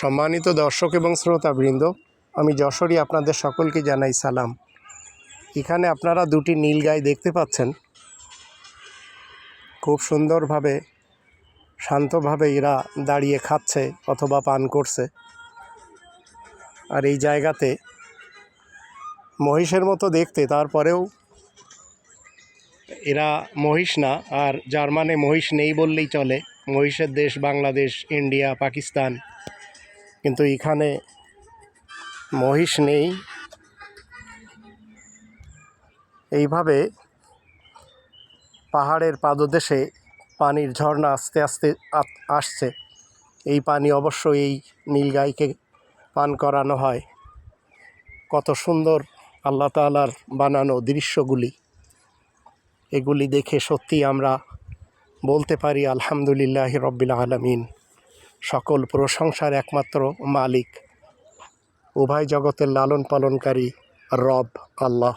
সম্মানিত দর্শক এবং শ্রোতাবৃন্দ, আমি যশোরী আপনাদের সকলকে জানাই সালাম। এখানে আপনারা দুটি নীলগাই দেখতে পাচ্ছেন। খুব সুন্দরভাবে শান্তভাবে এরা দাঁড়িয়ে খাচ্ছে অথবা পান করছে। আর এই জায়গাতে মহিষের মতো দেখতে, তারপরেও এরা মহিষ না, আর যার মানে মহিষ নেই বললেই চলে। মহিষের দেশ বাংলাদেশ, ইন্ডিয়া, পাকিস্তান, কিন্তু এখানে মহিষ নেই। এইভাবে পাহাড়ের পাদদেশে পানির ঝর্ণা আস্তে আস্তে আসছে। এই পানি অবশ্য এই নীলগাইকে পান করানো হয়। কত সুন্দর আল্লাহ তাআলার বানানো দৃশ্যগুলি, এগুলি দেখে সত্যি আমরা বলতে পারি আলহামদুলিল্লাহ রব্বিল আলামিন। সকল প্রশংসার একমাত্র মালিক, উভয় জগতের লালন পালনকারী রব আল্লাহ।